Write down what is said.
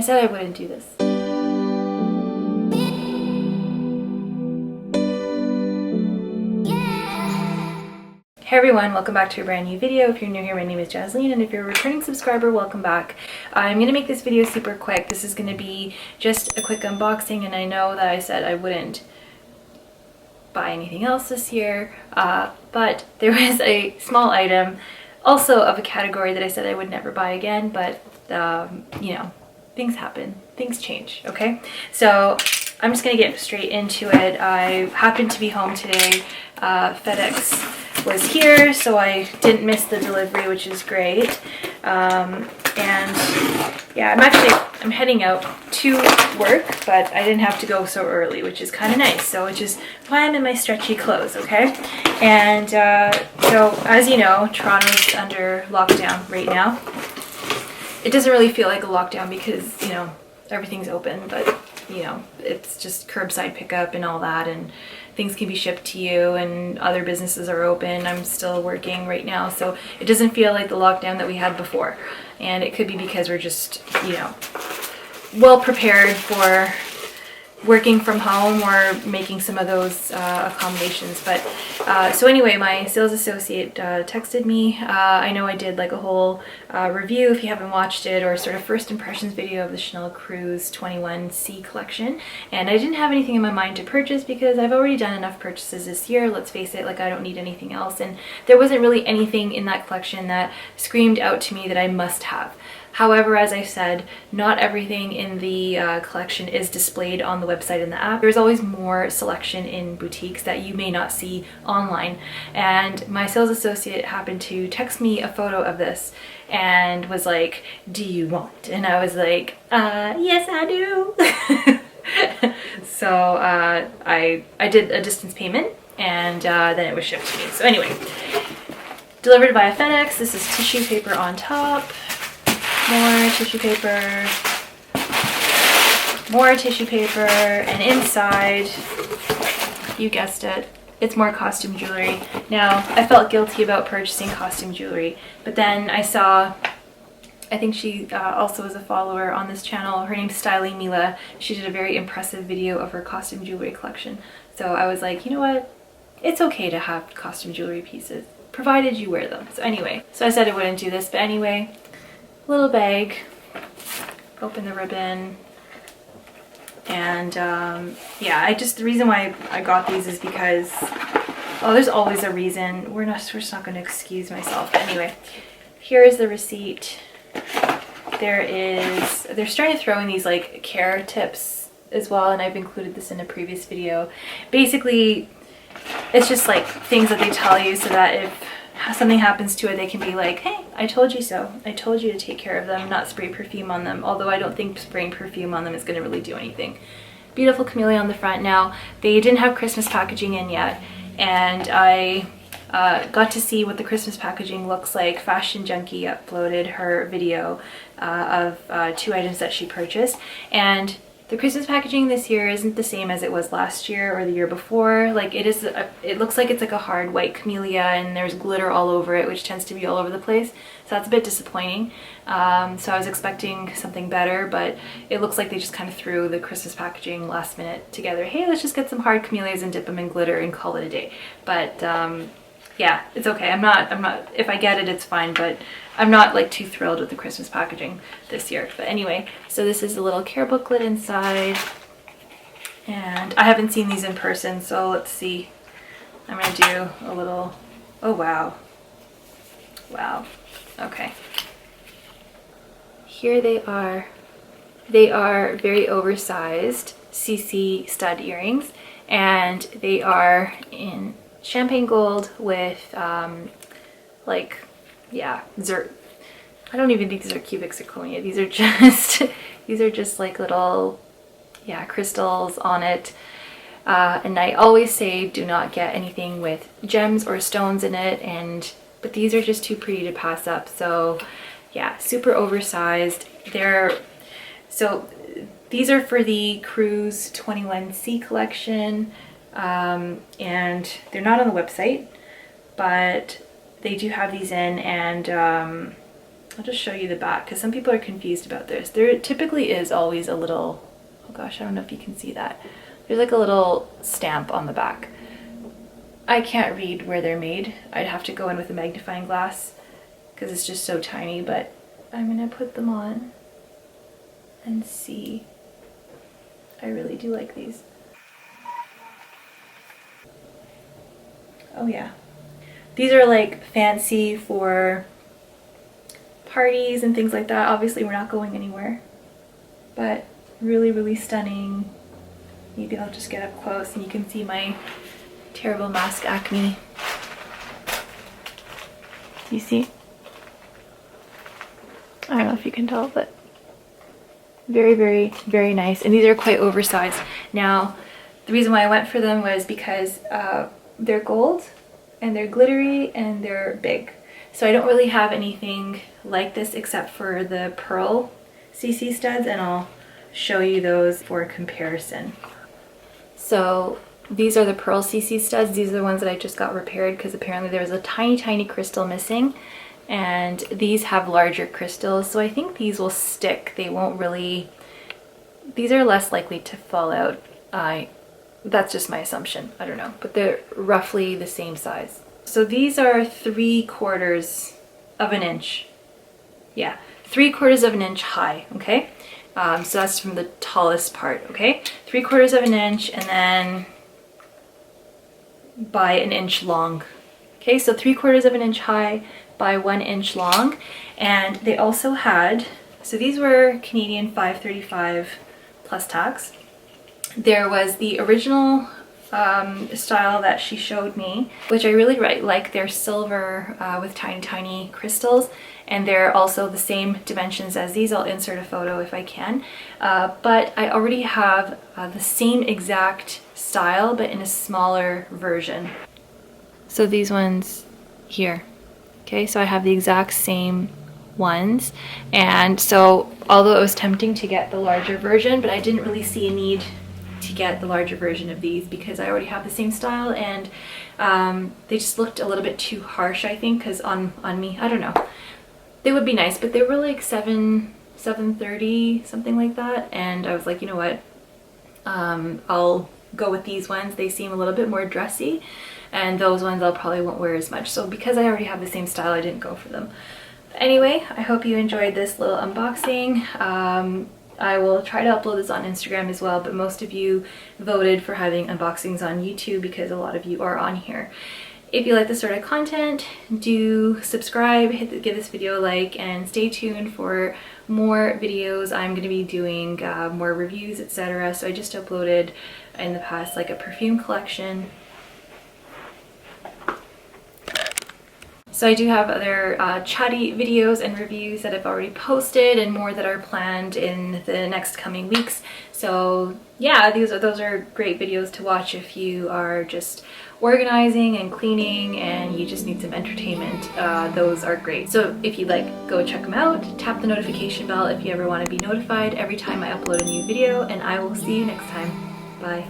I said I wouldn't do this. Hey everyone, welcome back to a brand new video. If you're new here, my name is Jasleen, and if you're a returning subscriber, welcome back. I'm going to make this video super quick. This is going to be just a quick unboxing, and I know that I said I wouldn't buy anything else this year, but there was a small item, also of a category that I said I would never buy again, but you know, things happen, things change, okay? So I'm just gonna get straight into it. I happened to be home today. FedEx was here, so I didn't miss the delivery, which is great. And yeah, I'm heading out to work, but I didn't have to go so early, which is kind of nice. So which is why I'm in my stretchy clothes, okay? And so as you know, Toronto's under lockdown right now. It doesn't really feel like a lockdown because, you know, everything's open, but you know, it's just curbside pickup and all that, and things can be shipped to you, and other businesses are open. I'm still working right now, so it doesn't feel like the lockdown that we had before. And it could be because we're just, you know, well prepared for working from home or making some of those accommodations. But so anyway, my sales associate texted me. I know I did like a whole review, if you haven't watched it, or sort of first impressions video of the Chanel Cruise 21C collection, and I didn't have anything in my mind to purchase because I've already done enough purchases this year. Let's face it, like, I don't need anything else, and there wasn't really anything in that collection that screamed out to me that I must have. However, as I said, not everything in the collection is displayed on the website and the app. There's always more selection in boutiques that you may not see online. And my sales associate happened to text me a photo of this and was like, "Do you want?" And I was like, yes, I do. So I did a distance payment, and then it was shipped to me. So anyway, delivered via FedEx. This is tissue paper on top. More tissue paper, more tissue paper, and inside, you guessed it, it's more costume jewelry. Now, I felt guilty about purchasing costume jewelry, but then I saw, I think she also is a follower on this channel. Her name's Styling Mila. She did a very impressive video of her costume jewelry collection. So I was like, you know what? It's okay to have costume jewelry pieces, provided you wear them. So anyway, so I said I wouldn't do this, but anyway, little bag, open the ribbon, and yeah, the reason why I got these is because, oh, there's always a reason. We're just not going to excuse myself. But anyway, here is the receipt. They're starting to throw in these like care tips as well, and I've included this in a previous video. Basically, it's just like things that they tell you so that if something happens to it, they can be like, "Hey, I told you so. I told you to take care of them, not spray perfume on them." Although I don't think spraying perfume on them is going to really do anything. Beautiful camellia on the front. Now, they didn't have Christmas packaging in yet, and I got to see what the Christmas packaging looks like. Fashion Junkie uploaded her video of 2 items that she purchased, and the Christmas packaging this year isn't the same as it was last year or the year before. Like, it looks like it's like a hard white camellia, and there's glitter all over it, which tends to be all over the place. So that's a bit disappointing. So I was expecting something better, but it looks like they just kind of threw the Christmas packaging last minute together. Hey, let's just get some hard camellias and dip them in glitter and call it a day. But yeah, it's okay. I'm not, if I get it, it's fine, but I'm not like too thrilled with the Christmas packaging this year. But anyway, so this is a little care booklet inside, and I haven't seen these in person, so let's see. I'm gonna do a little, oh wow. Wow, okay. Here they are. They are very oversized CC stud earrings, and they are in champagne gold with like, yeah, I don't even think these are cubic zirconia. These are just like little, yeah, crystals on it. And I always say do not get anything with gems or stones in it, but these are just too pretty to pass up. So yeah, super oversized. So these are for the Cruise 21C collection. And they're not on the website, but they do have these in, and I'll just show you the back because some people are confused about this. There typically is always a little, oh gosh, I don't know if you can see that. There's like a little stamp on the back. I can't read where they're made. I'd have to go in with a magnifying glass because it's just so tiny, but I'm gonna put them on and see. I really do like these. Oh yeah. These are like fancy for parties and things like that. Obviously we're not going anywhere, but really, really stunning. Maybe I'll just get up close and you can see my terrible mask acne. You see? I don't know if you can tell, but very, very, very nice. And these are quite oversized. Now, the reason why I went for them was because they're gold and they're glittery and they're big. So I don't really have anything like this except for the pearl CC studs, and I'll show you those for comparison. So these are the pearl CC studs. These are the ones that I just got repaired because apparently there was a tiny, tiny crystal missing, and these have larger crystals. So I think these will stick. They won't really, these are less likely to fall out. That's just my assumption. I don't know, but they're roughly the same size. So these are 3/4 of an inch. Yeah, 3/4 of an inch high, okay? So that's from the tallest part, okay? 3/4 of an inch and then by an inch long. Okay, so 3/4 of an inch high by 1 inch long. And they also had, so these were Canadian $5.35 plus tax. There was the original style that she showed me, which I really like. They're silver with tiny, tiny crystals, and they're also the same dimensions as these. I'll insert a photo if I can. But I already have the same exact style, but in a smaller version. So these ones here. Okay, so I have the exact same ones. And so although it was tempting to get the larger version, but I didn't really see a need to get the larger version of these because I already have the same style, and they just looked a little bit too harsh, I think, because on me, I don't know. They would be nice, but they were like $7.30, something like that. And I was like, you know what? I'll go with these ones. They seem a little bit more dressy, and those ones I probably won't wear as much. So because I already have the same style, I didn't go for them. But anyway, I hope you enjoyed this little unboxing. I will try to upload this on Instagram as well, but most of you voted for having unboxings on YouTube because a lot of you are on here. If you like this sort of content, do subscribe, give this video a like, and stay tuned for more videos. I'm going to be doing more reviews, etc. So I just uploaded in the past like a perfume collection. So I do have other chatty videos and reviews that I've already posted, and more that are planned in the next coming weeks. So yeah, those are great videos to watch if you are just organizing and cleaning and you just need some entertainment. Those are great. So if you'd like, go check them out. Tap the notification bell if you ever want to be notified every time I upload a new video, and I will see you next time. Bye.